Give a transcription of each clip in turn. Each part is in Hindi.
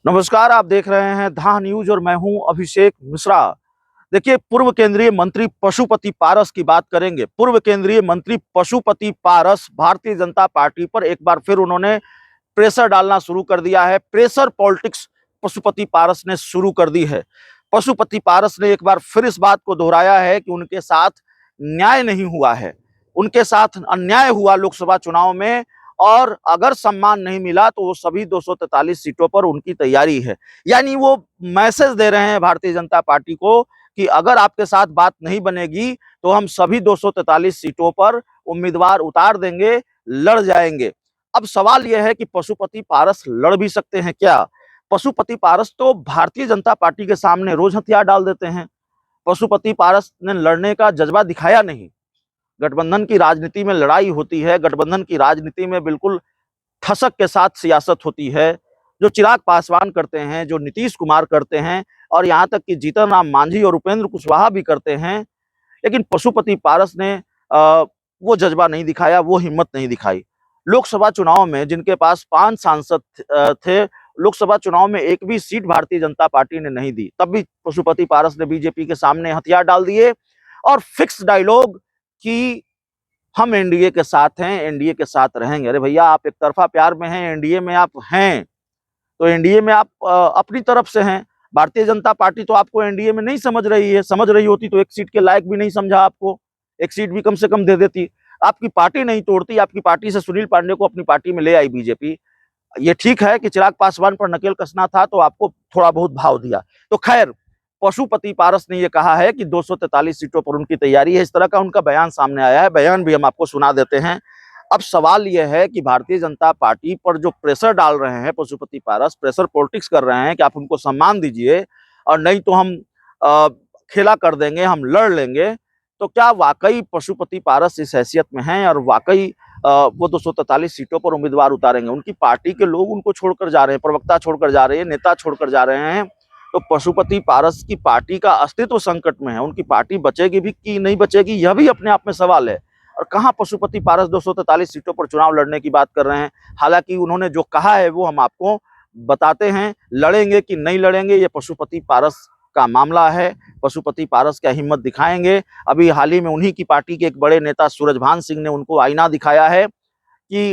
नमस्कार, आप देख रहे हैं धा न्यूज और मैं हूं अभिषेक मिश्रा। देखिए, पूर्व केंद्रीय मंत्री पशुपति पारस की बात करेंगे। पूर्व केंद्रीय मंत्री पशुपति पारस भारतीय जनता पार्टी पर एक बार फिर उन्होंने प्रेशर डालना शुरू कर दिया है। प्रेशर पॉलिटिक्स पशुपति पारस ने शुरू कर दी है। पशुपति पारस ने एक बार फिर इस बात को दोहराया है कि उनके साथ न्याय नहीं हुआ है, उनके साथ अन्याय हुआ लोकसभा चुनाव में, और अगर सम्मान नहीं मिला तो वो सभी 243 सीटों पर उनकी तैयारी है। यानी वो मैसेज दे रहे हैं भारतीय जनता पार्टी को कि अगर आपके साथ बात नहीं बनेगी तो हम सभी 243 सीटों पर उम्मीदवार उतार देंगे, लड़ जाएंगे। अब सवाल यह है कि पशुपति पारस लड़ भी सकते हैं क्या? पशुपति पारस तो भारतीय जनता पार्टी के सामने रोज हथियार डाल देते हैं। पशुपति पारस ने लड़ने का जज्बा दिखाया नहीं। गठबंधन की राजनीति में लड़ाई होती है, गठबंधन की राजनीति में बिल्कुल ठसक के साथ सियासत होती है। जो चिराग पासवान करते हैं, जो नीतीश कुमार करते हैं, और यहाँ तक कि जीतन राम मांझी और उपेंद्र कुशवाहा भी करते हैं, लेकिन पशुपति पारस ने वो जज्बा नहीं दिखाया, वो हिम्मत नहीं दिखाई। लोकसभा चुनाव में जिनके पास 5 सांसद थे, लोकसभा चुनाव में एक भी सीट भारतीय जनता पार्टी ने नहीं दी, तब भी पशुपति पारस ने बीजेपी के सामने हथियार डाल दिए और फिक्स डायलॉग कि हम एनडीए के साथ हैं, एनडीए के साथ रहेंगे। अरे भैया, आप एक तरफा प्यार में हैं, एनडीए में आप हैं तो एनडीए में आप अपनी तरफ से हैं। भारतीय जनता पार्टी तो आपको एनडीए में नहीं समझ रही है। समझ रही होती तो एक सीट के लायक भी नहीं समझा आपको, एक सीट भी कम से कम दे देती। आपकी पार्टी नहीं तोड़ती, आपकी पार्टी से सुनील पांडे को अपनी पार्टी में ले आई बीजेपी। ये ठीक है कि चिराग पासवान पर नकेल कसना था तो आपको थोड़ा बहुत भाव दिया। तो खैर, पशुपति पारस ने यह कहा है कि 243 सीटों पर उनकी तैयारी है। इस तरह का उनका बयान सामने आया है, बयान भी हम आपको सुना देते हैं। अब सवाल यह है कि भारतीय जनता पार्टी पर जो प्रेशर डाल रहे हैं पशुपति पारस, प्रेशर पॉलिटिक्स कर रहे हैं कि आप उनको सम्मान दीजिए और नहीं तो हम अ, खेला कर देंगे, हम लड़ लेंगे। तो क्या वाकई पशुपति पारस इस हैसियत में हैं और वाकई वो 243 सीटों पर उम्मीदवार उतारेंगे? उनकी पार्टी के लोग उनको छोड़कर जा रहे हैं, प्रवक्ता छोड़कर जा रहे हैं, नेता छोड़कर जा रहे हैं। तो पशुपति पारस की पार्टी का अस्तित्व संकट में है। उनकी पार्टी बचेगी भी कि नहीं बचेगी, यह भी अपने आप में सवाल है। और कहां पशुपति पारस 243 सीटों पर चुनाव लड़ने की बात कर रहे हैं। हालांकि उन्होंने जो कहा है वो हम आपको बताते हैं। लड़ेंगे कि नहीं लड़ेंगे, ये पशुपति पारस का मामला है। पशुपति पारस क्या हिम्मत दिखाएंगे? अभी हाल ही में उन्हीं की पार्टी के एक बड़े नेता सूरजभान सिंह ने उनको आईना दिखाया है कि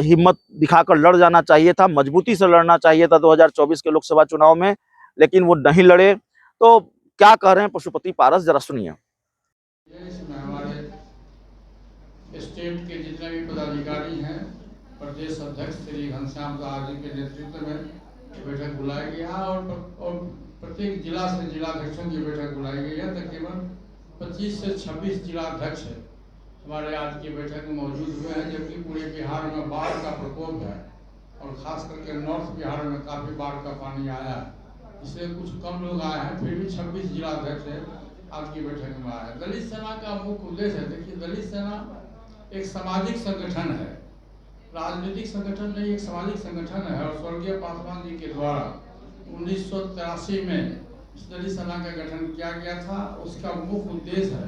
हिम्मत दिखाकर लड़ जाना चाहिए था, मजबूती से लड़ना चाहिए था 2024 के लोकसभा चुनाव में, लेकिन वो नहीं लड़े। तो क्या कह रहे हैं पशुपति पारस, जरा सुनिए। इसमें हमारे स्टेट के जितने भी पदाधिकारी हैं, प्रदेश अध्यक्ष श्री घनश्याम दास जी के नेतृत्व में बैठक बुलाई गई है और प्रत्येक जिला से जिलाध्यक्षों की बैठक बुलाई गई है। तकरीबन 25 से 26 जिलाध्यक्ष हमारे आज की बैठक में मौजूद हुए हैं, जबकि पूरे बिहार में बाढ़ का प्रकोप है और खास करके नॉर्थ बिहार में काफ़ी बाढ़ का पानी आया है, इसलिए कुछ कम लोग आए हैं, फिर भी 26 जिलाध्यक्ष है आज की बैठक में आया है। दलित सेना का मुख्य उद्देश्य है, देखिए दलित सेना एक सामाजिक संगठन है, राजनीतिक संगठन नहीं, एक सामाजिक संगठन है। और स्वर्गीय पासवान जी के द्वारा 1983 में इस दलित सेना का गठन किया गया था। उसका मुख्य उद्देश्य है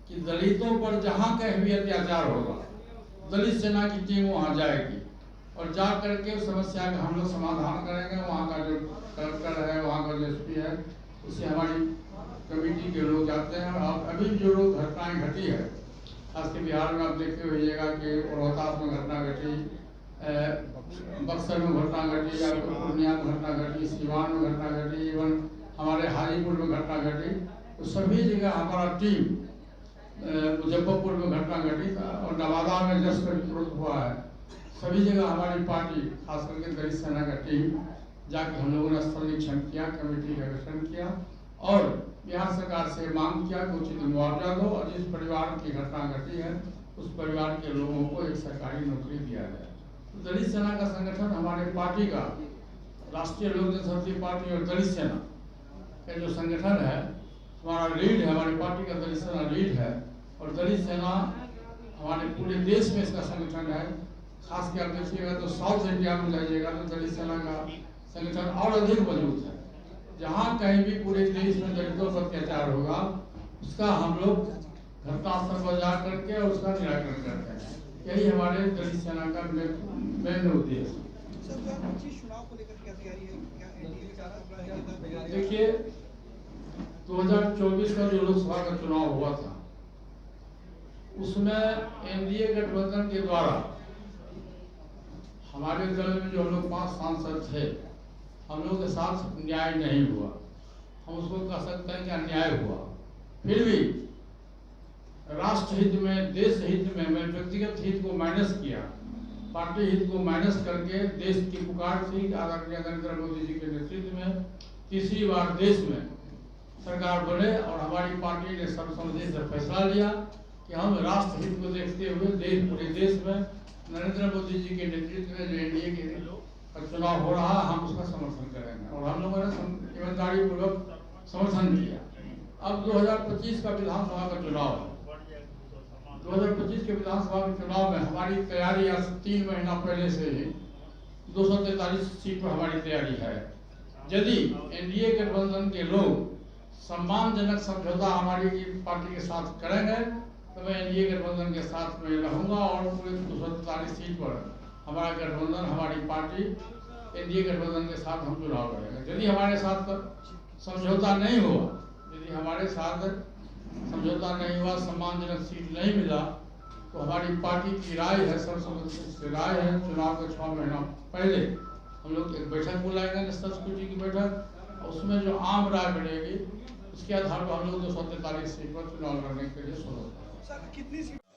कि दलितों पर जहाँ कहीं भी अत्याचार होगा, दलित सेना की टीम वहाँ जाएगी और जा करके उस समस्या का हम लोग समाधान करेंगे। वहाँ का जो कलेक्टर है, वहाँ का जो एसपी है, उसे हमारी कमेटी के लोग जाते हैं। और अभी जो लोग घटनाएँ घटी है, खास के बिहार में आप देखे होइएगा कि रोहतास में घटना घटी, बक्सर में घटना घटी, या पूर्णिया में घटना घटी, सीवान में घटना घटी, इवन हमारे हाजीपुर में घटना घटी। तो सभी जगह हमारा टीम, मुजफ्फरपुर में घटना घटी और नवादा में जश्न विरोध हुआ है, सभी जगह हमारी पार्टी खास करके दलित सेना का टीम जाके हम लोगों ने स्थल निरीक्षण किया, कमेटी का गठन किया और बिहार सरकार से मांग किया कि उचित मुआवजा दो और जिस परिवार की घटना घटी है उस परिवार के लोगों को एक सरकारी नौकरी दिया जाए। तो दलित सेना का संगठन हमारे पार्टी का, राष्ट्रीय लोक जनशक्ति पार्टी और दलित सेना का जो संगठन है, हमारा लीड है, हमारी पार्टी का दलित सेना लीड है। और दलित सेना हमारे पूरे देश में इसका संगठन है। खास कर देखिएगा तो साउथ इंडिया में जाइएगा तो दलित सेना का संगठन और अधिक मजबूत है। जहाँ कहीं भी पूरे देश में दलितों पर अत्याचार होगा, उसका हम लोग घटनास्थल पर जा करके उसका निराकरण करते हैं। यही हमारे दलित सेना का मेन उद्देश्य। सर 2025 चुनाव को लेकर क्या तैयारी है, क्या एनडीए का रहा है? देखिए 2024 का जो लोकसभा का चुनाव हुआ था उसमें एनडीए गठबंधन के द्वारा हमारे दल में जो हम लोग 5 सांसद थे, हम लोग के साथ न्याय नहीं हुआ। हम उसको कह सकते हैं कि अन्याय हुआ। फिर भी राष्ट्र हित में, देश हित में मैं व्यक्तिगत हित को माइनस किया, पार्टी हित को माइनस करके देश की पुकार थी आदरणीय नरेंद्र मोदी जी के नेतृत्व में तीसरी बार देश में सरकार बने और हमारी पार्टी ने सर्वसम्मति से फैसला लिया कि हम राष्ट्र हित को देखते हुए पूरे देश में नरेंद्र मोदी जी के नेतृत्व में जो एनडीए के चुनाव हो रहा है हम उसका समर्थन करेंगे और हम लोगों ने ईमानदारी पूर्वक समर्थन किया। अब 2025 का विधानसभा का चुनाव है। 2025 के विधानसभा के चुनाव में हमारी तैयारी आज 3 महीना पहले से ही 243 सीट पर हमारी तैयारी है। यदि एनडीए गठबंधन के लोग सम्मानजनक समझौता हमारी पार्टी के साथ करेंगे तो मैं एनडीए गठबंधन के साथ में रहूंगा और पूरे 243 सीट पर हमारा गठबंधन, हमारी पार्टी एनडीए गठबंधन के साथ हम चुनाव करेंगे। यदि हमारे साथ समझौता नहीं हुआ, यदि हमारे साथ समझौता नहीं हुआ, सम्मानजनक सीट नहीं मिला तो हमारी पार्टी की राय है, सर्वसम्मति से राय है, चुनाव के 6 महीना पहले हम लोग एक बैठक बुलाएंगे नेशनल सिक्योरिटी की बैठक और उसमें जो आम राय बनेगी उसके आधार पर हम लोग 243 सीट पर चुनाव लड़ने के लिए सोच रहे हैं। सर कितनी सीट